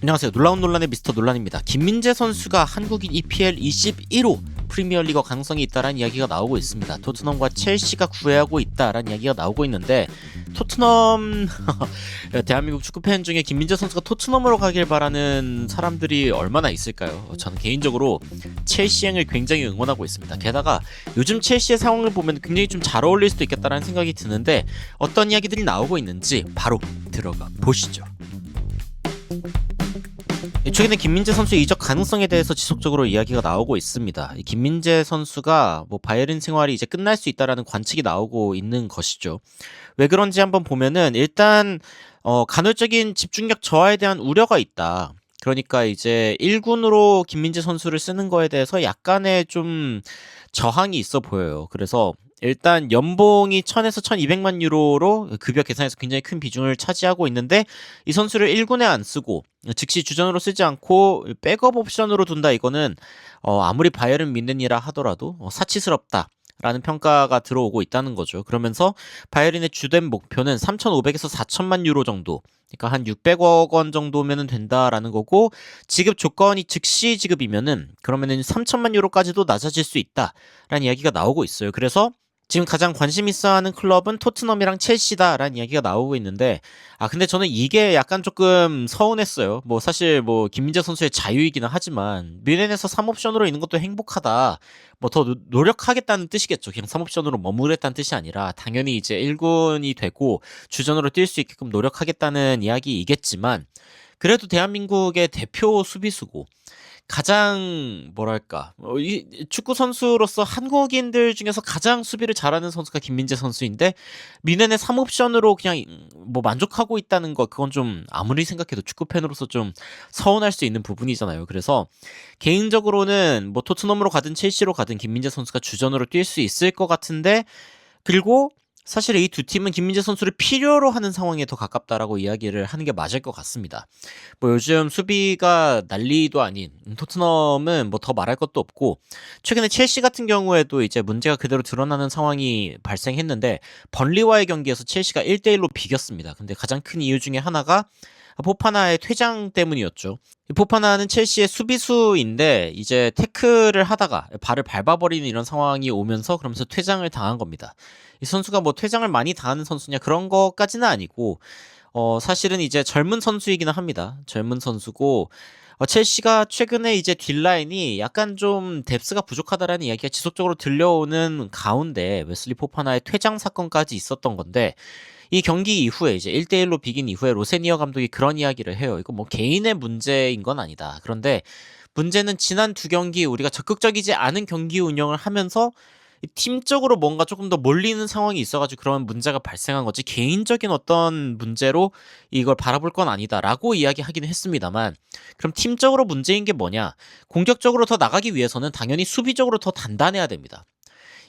안녕하세요. 놀라운 논란의 미스터 논란입니다. 김민재 선수가 한국인 EPL 21호 프리미어리거 가능성이 있다라는 이야기가 나오고 있습니다. 토트넘과 첼시가 구애하고 있다라는 이야기가 나오고 있는데 토트넘 대한민국 축구 팬 중에 김민재 선수가 토트넘으로 가길 바라는 사람들이 얼마나 있을까요? 저는 개인적으로 첼시행을 굉장히 응원하고 있습니다. 게다가 요즘 첼시의 상황을 보면 굉장히 좀 잘 어울릴 수도 있겠다라는 생각이 드는데 어떤 이야기들이 나오고 있는지 바로 들어가 보시죠. 최근에 김민재 선수의 이적 가능성에 대해서 지속적으로 이야기가 나오고 있습니다. 김민재 선수가 바이에른 생활이 이제 끝날 수 있다라는 관측이 나오고 있는 것이죠. 왜 그런지 한번 보면은 일단 간헐적인 집중력 저하에 대한 우려가 있다. 그러니까 이제 1군으로 김민재 선수를 쓰는 거에 대해서 약간의 좀 저항이 있어 보여요. 그래서 일단 연봉이 1000에서 1200만 유로로 급여 계산에서 굉장히 큰 비중을 차지하고 있는데 이 선수를 1군에 안 쓰고 즉시 주전으로 쓰지 않고 백업 옵션으로 둔다. 이거는 아무리 바이에른 뮌헨이라 하더라도 사치스럽다 라는 평가가 들어오고 있다는 거죠. 그러면서 바이에른의 주된 목표는 3,500에서 4천만 유로 정도, 그러니까 한 600억 원 정도면 된다라는 거고, 지급 조건이 즉시 지급이면은 그러면은 3천만 유로까지도 낮아질 수 있다라는 이야기가 나오고 있어요. 그래서 지금 가장 관심 있어하는 클럽은 토트넘이랑 첼시다라는 이야기가 나오고 있는데, 근데 저는 이게 약간 조금 서운했어요. 사실 김민재 선수의 자유이기는 하지만 뮌헨에서 3옵션으로 있는 것도 행복하다. 더 노력하겠다는 뜻이겠죠. 그냥 3옵션으로 머무르겠다는 뜻이 아니라 당연히 이제 1군이 되고 주전으로 뛸 수 있게끔 노력하겠다는 이야기이겠지만, 그래도 대한민국의 대표 수비수고 가장 이 축구 선수로서 한국인들 중에서 가장 수비를 잘하는 선수가 김민재 선수인데 뮌헨의 3옵션으로 그냥 만족하고 있다는 거, 그건 좀 아무리 생각해도 축구 팬으로서 좀 서운할 수 있는 부분이잖아요. 그래서 개인적으로는 토트넘으로 가든 첼시로 가든 김민재 선수가 주전으로 뛸 수 있을 것 같은데, 그리고 사실 이 두 팀은 김민재 선수를 필요로 하는 상황에 더 가깝다라고 이야기를 하는 게 맞을 것 같습니다. 요즘 수비가 난리도 아닌 토트넘은 더 말할 것도 없고, 최근에 첼시 같은 경우에도 이제 문제가 그대로 드러나는 상황이 발생했는데 번리와의 경기에서 첼시가 1대1로 비겼습니다. 근데 가장 큰 이유 중에 하나가 포파나의 퇴장 때문이었죠. 포파나는 첼시의 수비수인데 이제 태클을 하다가 발을 밟아버리는 이런 상황이 오면서 그러면서 퇴장을 당한 겁니다. 이 선수가 퇴장을 많이 당하는 선수냐 그런 것까지는 아니고 사실은 이제 젊은 선수이기는 합니다. 젊은 선수고 첼시가 최근에 이제 뒷라인이 약간 좀 뎁스가 부족하다라는 이야기가 지속적으로 들려오는 가운데 웨슬리 포파나의 퇴장 사건까지 있었던 건데, 이 경기 이후에 이제 1대1로 비긴 이후에 로세니어 감독이 그런 이야기를 해요. 이거 개인의 문제인 건 아니다. 그런데 문제는 지난 두 경기 우리가 적극적이지 않은 경기 운영을 하면서 팀적으로 뭔가 조금 더 몰리는 상황이 있어가지고 그런 문제가 발생한 거지, 개인적인 어떤 문제로 이걸 바라볼 건 아니다라고 이야기하기는 했습니다만, 그럼 팀적으로 문제인 게 뭐냐? 공격적으로 더 나가기 위해서는 당연히 수비적으로 더 단단해야 됩니다.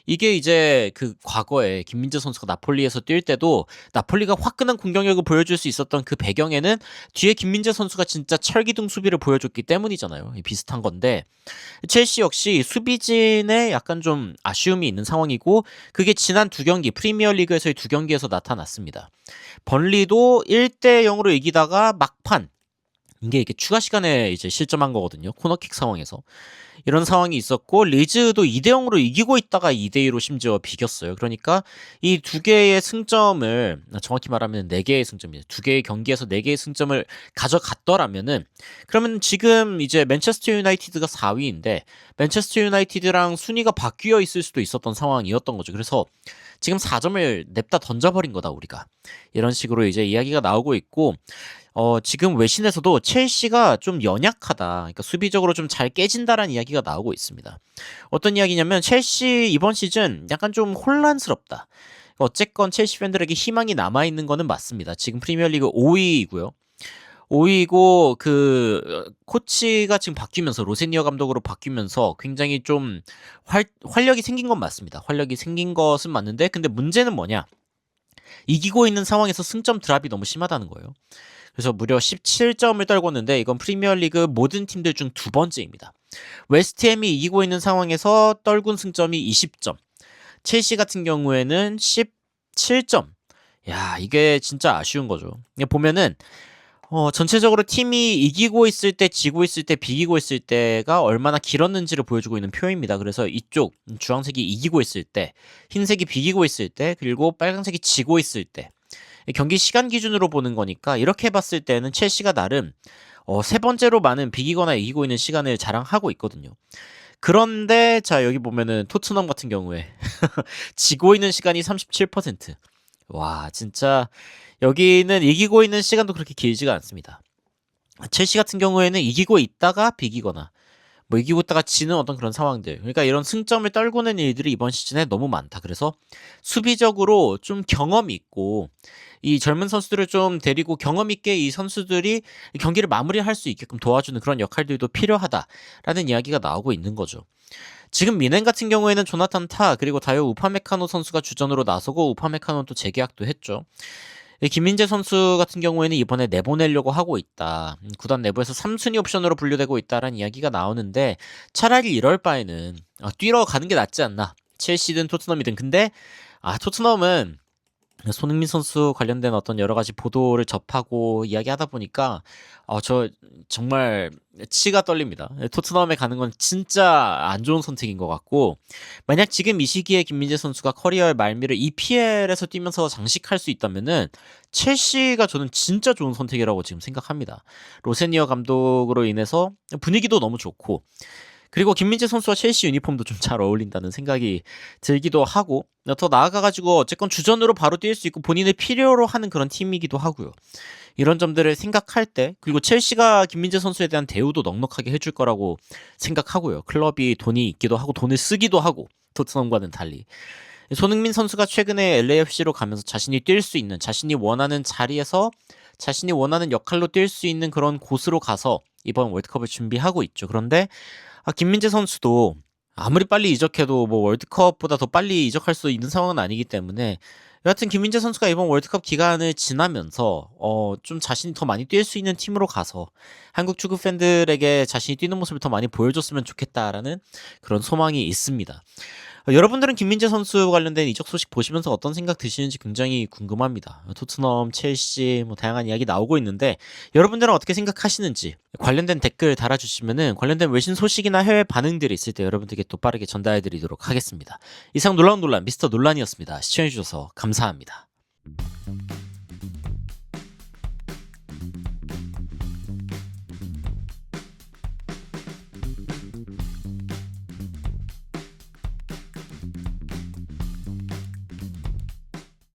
이게 이제 그 과거에 김민재 선수가 나폴리에서 뛸 때도 나폴리가 화끈한 공격력을 보여줄 수 있었던 그 배경에는 뒤에 김민재 선수가 진짜 철기둥 수비를 보여줬기 때문이잖아요. 비슷한 건데 첼시 역시 수비진에 약간 좀 아쉬움이 있는 상황이고, 그게 지난 두 경기 프리미어리그에서의 두 경기에서 나타났습니다. 번리도 1대0으로 이기다가 막판 이게 추가 시간에 이제 실점한 거거든요. 코너킥 상황에서. 이런 상황이 있었고, 리즈도 2대0으로 이기고 있다가 2대2로 심지어 비겼어요. 그러니까 이 두 개의 승점을, 정확히 말하면 4개의 승점이에요. 두 개의 경기에서 4개의 승점을 가져갔더라면은, 그러면 지금 이제 맨체스터 유나이티드가 4위인데 맨체스터 유나이티드랑 순위가 바뀌어 있을 수도 있었던 상황이었던 거죠. 그래서 지금 4점을 냅다 던져버린 거다 우리가, 이런 식으로 이제 이야기가 나오고 있고, 지금 외신에서도 첼시가 좀 연약하다, 그러니까 수비적으로 좀 잘 깨진다라는 이야기가 나오고 있습니다. 어떤 이야기냐면 첼시 이번 시즌 약간 좀 혼란스럽다. 어쨌건 첼시 팬들에게 희망이 남아있는 거는 맞습니다. 지금 프리미어리그 5위이고요. 5위고 그 코치가 지금 바뀌면서 로세니어 감독으로 바뀌면서 굉장히 좀 활력이 생긴 건 맞습니다. 활력이 생긴 것은 맞는데, 근데 문제는 뭐냐? 이기고 있는 상황에서 승점 드랍이 너무 심하다는 거예요. 그래서 무려 17점을 떨궜는데 이건 프리미어리그 모든 팀들 중 두 번째입니다. 웨스트햄이 이기고 있는 상황에서 떨군 승점이 20점. 첼시 같은 경우에는 17점. 야, 이게 진짜 아쉬운 거죠. 보면은 전체적으로 팀이 이기고 있을 때, 지고 있을 때, 비기고 있을 때가 얼마나 길었는지를 보여주고 있는 표입니다. 그래서 이쪽 주황색이 이기고 있을 때, 흰색이 비기고 있을 때, 그리고 빨간색이 지고 있을 때 경기 시간 기준으로 보는 거니까 이렇게 봤을 때는 첼시가 나름 세 번째로 많은 비기거나 이기고 있는 시간을 자랑하고 있거든요. 그런데 자 여기 보면은 토트넘 같은 경우에 지고 있는 시간이 37%. 와 진짜 여기는 이기고 있는 시간도 그렇게 길지가 않습니다. 첼시 같은 경우에는 이기고 있다가 비기거나 뭐 이기고 있다가 지는 어떤 그런 상황들, 그러니까 이런 승점을 떨구는 일들이 이번 시즌에 너무 많다. 그래서 수비적으로 좀 경험이 있고 이 젊은 선수들을 좀 데리고 경험 있게 이 선수들이 경기를 마무리할 수 있게끔 도와주는 그런 역할들도 필요하다라는 이야기가 나오고 있는 거죠. 지금 미넨 같은 경우에는 조나탄 타 그리고 다요 우파메카노 선수가 주전으로 나서고 우파메카노는 또 재계약도 했죠. 김민재 선수 같은 경우에는 이번에 내보내려고 하고 있다. 구단 내부에서 3순위 옵션으로 분류되고 있다라는 이야기가 나오는데 차라리 이럴 바에는 뛰러 가는 게 낫지 않나. 첼시든 토트넘이든. 근데 토트넘은 손흥민 선수 관련된 어떤 여러 가지 보도를 접하고 이야기하다 보니까 저 정말 치가 떨립니다. 토트넘에 가는 건 진짜 안 좋은 선택인 것 같고, 만약 지금 이 시기에 김민재 선수가 커리어의 말미를 EPL에서 뛰면서 장식할 수 있다면은 첼시가 저는 진짜 좋은 선택이라고 지금 생각합니다. 로세니어 감독으로 인해서 분위기도 너무 좋고, 그리고 김민재 선수와 첼시 유니폼도 좀 잘 어울린다는 생각이 들기도 하고, 더 나아가가지고 어쨌건 주전으로 바로 뛸 수 있고 본인을 필요로 하는 그런 팀이기도 하고요. 이런 점들을 생각할 때, 그리고 첼시가 김민재 선수에 대한 대우도 넉넉하게 해줄 거라고 생각하고요. 클럽이 돈이 있기도 하고 돈을 쓰기도 하고 토트넘과는 달리. 손흥민 선수가 최근에 LAFC로 가면서 자신이 뛸 수 있는, 자신이 원하는 자리에서 자신이 원하는 역할로 뛸 수 있는 그런 곳으로 가서 이번 월드컵을 준비하고 있죠. 그런데 김민재 선수도 아무리 빨리 이적해도 뭐 월드컵보다 더 빨리 이적할 수 있는 상황은 아니기 때문에, 여하튼 김민재 선수가 이번 월드컵 기간을 지나면서 좀 자신이 더 많이 뛸 수 있는 팀으로 가서 한국 축구 팬들에게 자신이 뛰는 모습을 더 많이 보여줬으면 좋겠다라는 그런 소망이 있습니다. 여러분들은 김민재 선수 관련된 이적 소식 보시면서 어떤 생각 드시는지 굉장히 궁금합니다. 토트넘, 첼시 뭐 다양한 이야기 나오고 있는데 여러분들은 어떻게 생각하시는지 관련된 댓글 달아주시면은 관련된 외신 소식이나 해외 반응들이 있을 때 여러분들께 또 빠르게 전달해드리도록 하겠습니다. 이상 놀라운 논란 미스터 논란이었습니다. 시청해주셔서 감사합니다.